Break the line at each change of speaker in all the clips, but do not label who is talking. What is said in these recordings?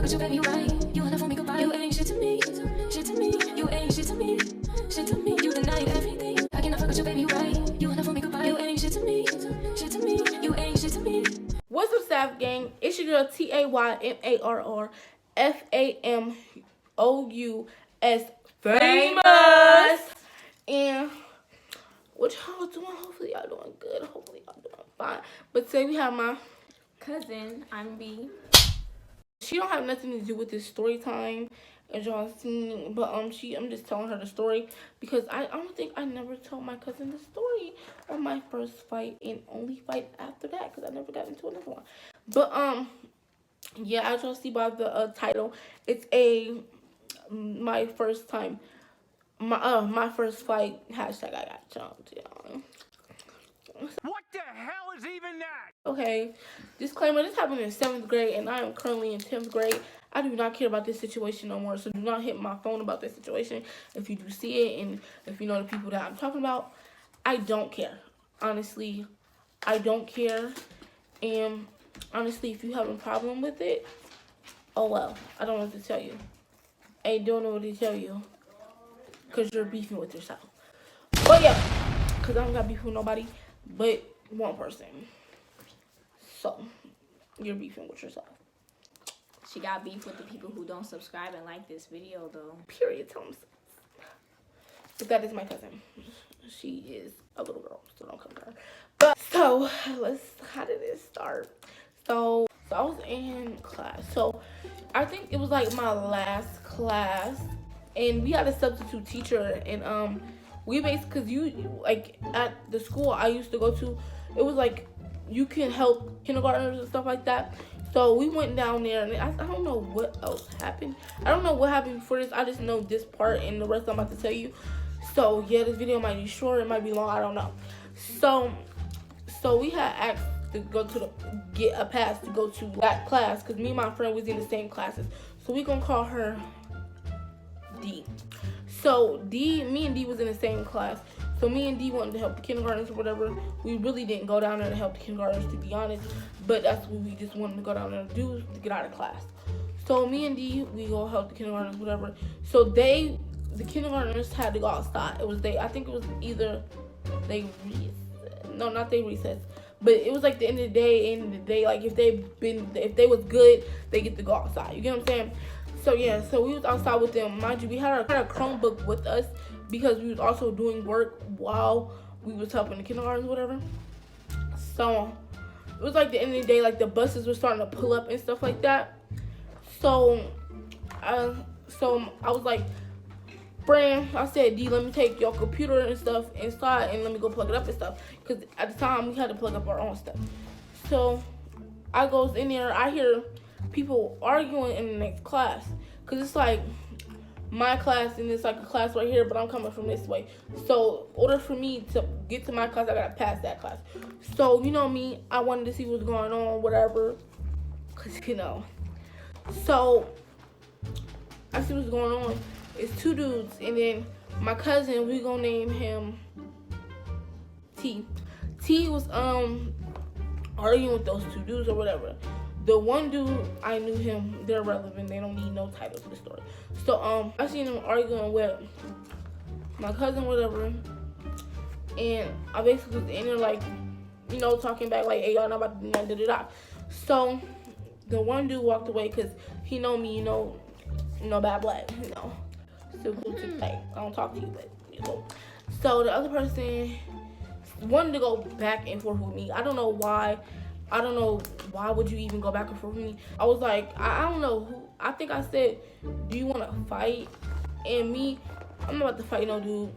with you, baby, you right. You wanna for me goodbye. You ain't shit to me. Shit to me. You ain't shit to me. Shit to me. You deny everything. I cannot fuck with you, baby, you right. You wanna for me goodbye. You ain't shit to me. Shit to me. You ain't shit to me.
What's up, Staff Gang? It's your girl TayMarrFamous, famous. And what y'all doing? Hopefully y'all doing good. Hopefully y'all doing fine. But today we have my
cousin. I'm B.
She don't have nothing to do with this story time, as y'all seen. But I'm just telling her the story because I don't think I never told my cousin the story of my first fight and only fight after that because I never got into another one. But yeah, as y'all see by the title, it's my first time, my first fight. Hashtag I got jumped, y'all.
What the hell is even that?
Okay, disclaimer, this happened in 7th grade and I am currently in 10th grade. I do not care about this situation no more, so do not hit my phone about this situation. If you do see it and if you know the people that I'm talking about, I don't care. Honestly, I don't care. And honestly, if you have a problem with it, oh well, I don't know what to tell you. I don't know what to tell you because you're beefing with yourself. But yeah, because I don't got beef with nobody but one person. So, you're beefing with yourself.
She got beef with the people who don't subscribe and like this video, though.
Period. Tell them so. But that is my cousin. She is a little girl, so don't come to her. But, so, how did it start? So I was in class. So, I think it was like my last class. And we had a substitute teacher. And, we basically, because like, at the school I used to go to, it was like, you can help kindergartners and stuff like that. So we went down there, and I don't know what else happened. I don't know what happened before this. I just know this part, and the rest I'm about to tell you. So yeah, this video might be short, it might be long, I don't know. So we had asked to go get a pass to go to that class, because me and my friend was in the same classes. So we gonna call her D. So me and D was in the same class. So me and D wanted to help the kindergartners or whatever. We really didn't go down there to help the kindergartners, to be honest. But that's what we just wanted to go down there to do, to get out of class. So me and D, we go help the kindergartners, whatever. So the kindergartners had to go outside. I think it was either not they recess. But it was like the end of the day, like if they was good, they get to go outside. You get what I'm saying? So yeah, so we was outside with them. Mind you, we had our Chromebook with us because we was also doing work while we was helping the kindergartens, whatever. So it was like the end of the day, like the buses were starting to pull up and stuff like that. So I was like, Bram, I said, D, let me take your computer and stuff inside and let me go plug it up and stuff. Because at the time, we had to plug up our own stuff. So I goes in there, I hear people arguing in the next class. Because it's like my class and it's like a class right here, but I'm coming from this way. So in order for me to get to my class, I gotta pass that class. So you know me, I wanted to see what's going on, whatever. Because, so I see what's going on. It's two dudes, and then my cousin, we gonna name him T. T was arguing with those two dudes or whatever. The one dude, I knew him. They're relevant. They don't need no title to the story. So I seen them arguing with my cousin, whatever, and I basically was in there like, talking back like, hey, y'all not about to do nothing, da da da. So the one dude walked away because he know me, bad blood, still glued to the face. I don't talk to you, but So the other person wanted to go back and forth with me. I don't know why. I don't know why would you even go back and forth with me. I was like, I don't know who. I think I said, do you want to fight? And me, I'm not about to fight no dude.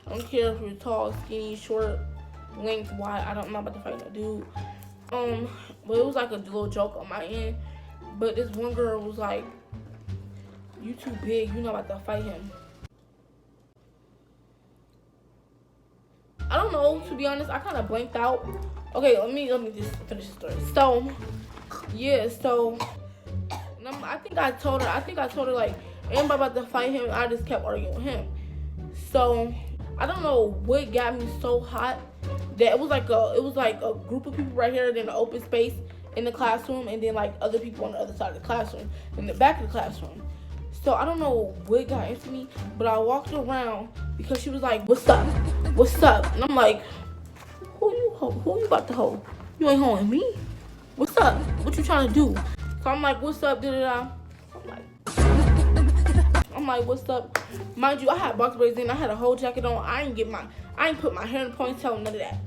I don't care if you're tall, skinny, short, length, wide. I'm not about to fight no dude. But it was like a little joke on my end. But this one girl was like, you too big. You're not about to fight him. I don't know, to be honest. I kind of blanked out. Okay, let me just finish the story. So, yeah, I think I told her like, ain't about to fight him. I just kept arguing with him. So, I don't know what got me so hot that it was like a group of people right here in the open space, in the classroom, and then like other people on the other side of the classroom, in the back of the classroom. So I don't know what got into me, but I walked around because she was like, "What's up? What's up?" And I'm like, "Who you about to hold? You ain't holding me. What's up? What you trying to do?" So I'm like, "What's up?" I'm like, "What's up?" Mind you, I had box braids in. I had a whole jacket on. I ain't put my hair in a ponytail, none of that.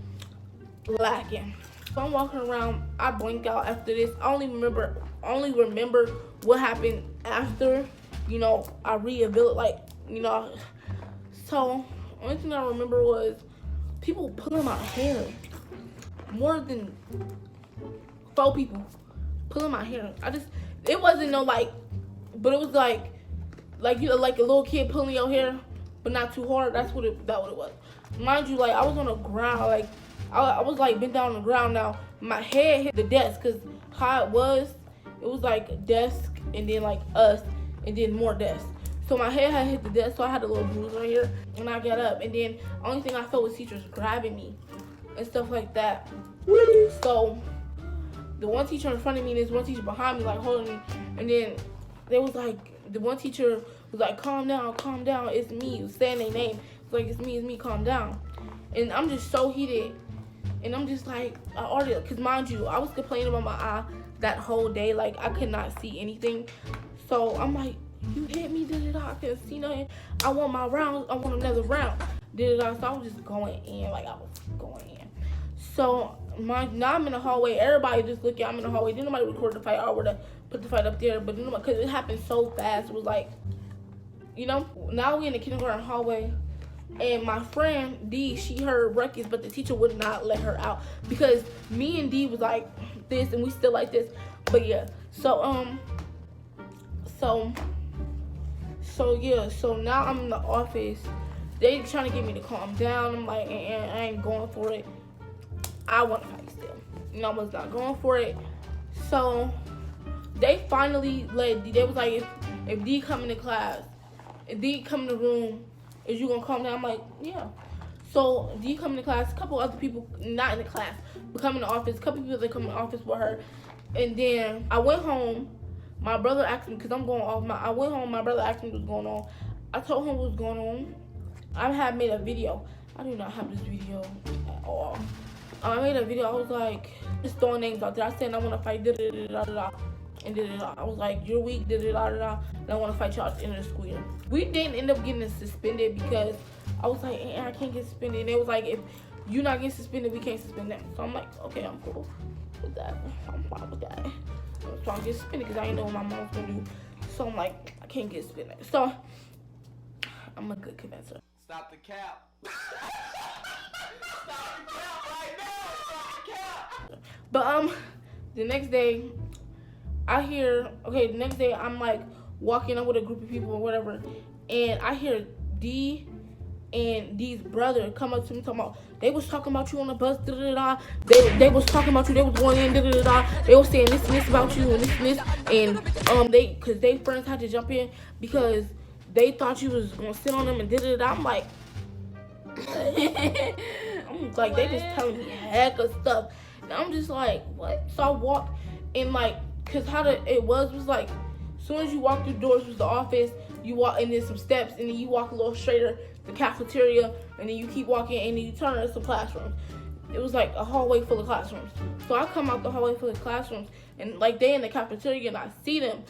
Lacking. So I'm walking around. I blink out after this. I only remember what happened after. You know, I rehabilitated, So, only thing I remember was people pulling my hair. More than 4 people pulling my hair. It wasn't no but it was like you like a little kid pulling your hair, but not too hard. That's what it was. Mind you, I was on the ground, I was bent down on the ground. Now my head hit the desk, cause how it was like desk and then us and then more desk. So my head had hit the desk, so I had a little bruise right here, and I got up, and then only thing I felt was teachers grabbing me and stuff like that. So the one teacher in front of me and this one teacher behind me holding me, and then they was the one teacher was like, calm down, it's me. He was saying their name. It's like, it's me, calm down. And I'm just so heated, and I'm just I already, cause mind you, I was complaining about my eye that whole day. I could not see anything. So I'm like, you hit me, I couldn't see nothing. I want my rounds, I want another round. So I was just going in, So now I'm in the hallway. Everybody just looking. I'm in the hallway. Didn't nobody record the fight. I would have put the fight up there, but because it happened so fast. It was now we in the kindergarten hallway, and my friend D, she heard ruckus, but the teacher would not let her out because me and D was like this, and we still like this. But yeah, so now I'm in the office. They trying to get me to calm down. I'm like, I ain't going for it. I want to fight still. I was not going for it. So they finally let D. They was like, if D come into class, if D come in the room, is you gonna calm down? I'm like, yeah. So D come into class. A couple other people not in the class, but come in the office. A couple people that come in the office with her. And then I went home. My brother asked me, because I'm going off. I went home. My brother asked me what's going on. I told him what was going on. I had made a video. I do not have this video at all. I made a video. I was like, just throwing names out there. I said I want to fight da-da-da-da-da-da. And da-da-da. I was like, you're weak, da-da-da-da-da. And I want to fight y'all at the end of the school year. We didn't end up getting suspended because I was like, I can't get suspended. And they was like, if you're not getting suspended, we can't suspend them. So I'm like, okay, I'm cool with that. I'm fine with that. So I'm getting suspended because I didn't know what my mom's going to do. So I'm like, I can't get suspended. So I'm a good convincer.
Stop the cap. Stop the cap right now. Stop the cap.
But the next day the next day I'm walking up with a group of people or whatever, and I hear D and D's brother come up to me talking about, they was talking about you on the bus, da-da-da-da. They was talking about you, they was going in, da-da-da-da. They was saying this and this about you and this and this, and because they friends had to jump in because they thought you was gonna sit on them and da-da-da-da. I'm like, they just telling me heck of stuff. And I'm just like, what? So I walked in because how it was as soon as you walk through the doors was the office, you walk and then some steps, and then you walk a little straighter, the cafeteria, and then you keep walking, and then you turn into some classrooms. It was a hallway full of classrooms. So I come out the hallway full of classrooms, and they in the cafeteria, and I see them,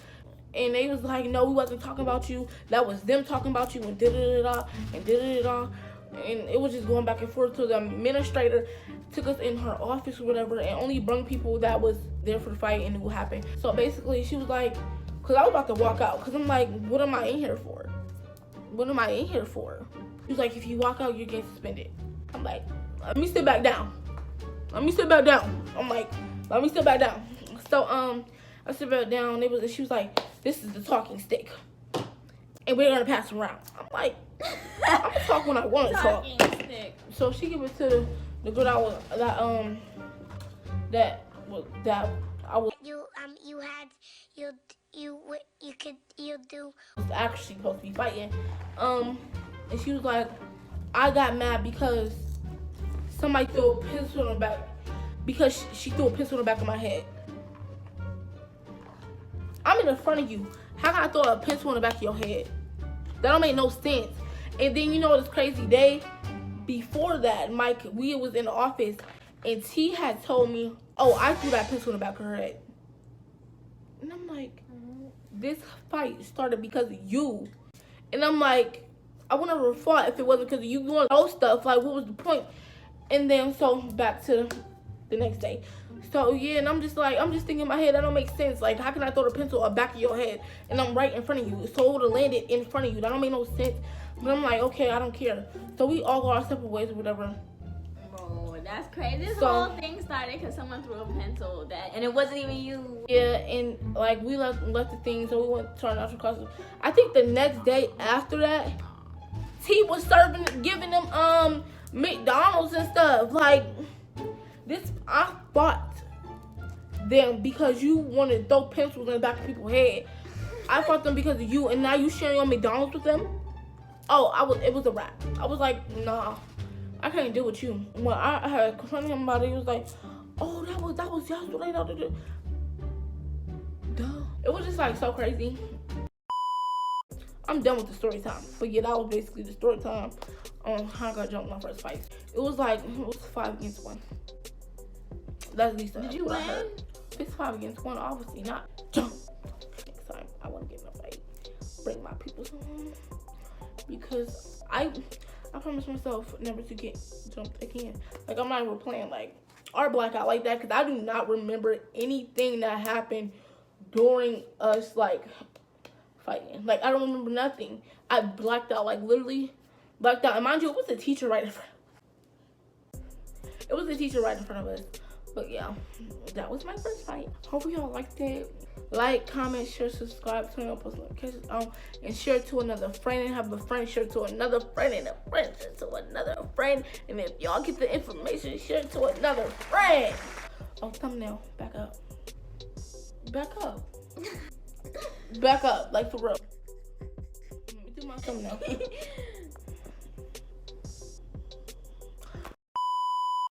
and they was like, no, we wasn't talking about you. That was them talking about you, and da-da-da-da, and da-da-da-da. And it was just going back and forth till the administrator took us in her office or whatever, and only brung people that was there for the fight and knew what happened. So basically, she was like, because I was about to walk out, because I'm like, what am I in here for? What am I in here for? She was like, if you walk out, you're getting suspended. I'm like, let me sit back down. I'm like, let me sit back down. So I sit back down. She was like, this is the talking stick, and we're gonna pass it around. I'm like, I'm gonna talk when I want to talk.
Stick.
So she gave it to the girl I was actually supposed to be fighting. And she was like, I got mad because somebody threw a pistol in the back, because she threw a pistol in the back of my head. right in front of you. How can I throw a pencil in the back of your head? That don't make no sense. And then you know this crazy day before that, Mike, we was in the office and T had told me, oh, I threw that pencil in the back of her head. And I'm like, this fight started because of you. And I'm like, I would never have fought if it wasn't because of you doing those stuff. Like, what was the point? And then, so, back to the next day. So, yeah, and I'm just thinking in my head, that don't make sense. Like, how can I throw the pencil at the back of your head and I'm right in front of you? So, it would have landed in front of you. That don't make no sense. But I'm like, okay, I don't care. So, we all go our separate ways or whatever.
Bro, that's crazy. This
So-
whole thing started because someone threw a pencil and it wasn't even you.
Yeah, and, like, we left the thing, so we went to our natural costume. I think the next day after that, T was giving them, McDonald's and stuff. Like, I fought them because you wanted to throw pencils in the back of people's head. I fought them because of you, and now you sharing your McDonald's with them? Oh, it was a wrap. I was like, nah, I can't deal with you. When I had confronted him about it, he was like, oh, that was yesterday. Duh. It was just like so crazy. I'm done with the story time. But yeah, that was basically the story time on how I got jumped my first fight. It was 5 against 1. That's at least
Did you
what I
win?
heard. It's 5 against 1, obviously not. Jump. Next time I want to get in a fight. Bring my people home. Because I promised myself never to get jumped again. Like, I'm not even playing like our blackout like that, because I do not remember anything that happened during us like fighting. Like, I don't remember nothing. I blacked out, like literally blacked out. And mind you, it was a teacher right in front. It was a teacher right in front of us. But yeah, that was my first fight. Hopefully y'all liked it. Like, comment, share, subscribe, turn on post notifications on, and share to another friend, and have a friend share to another friend, and a friend share to another friend. And if y'all get the information, share to another friend. Oh, thumbnail, back up. Back up. Back up, like for real. Let me do my thumbnail.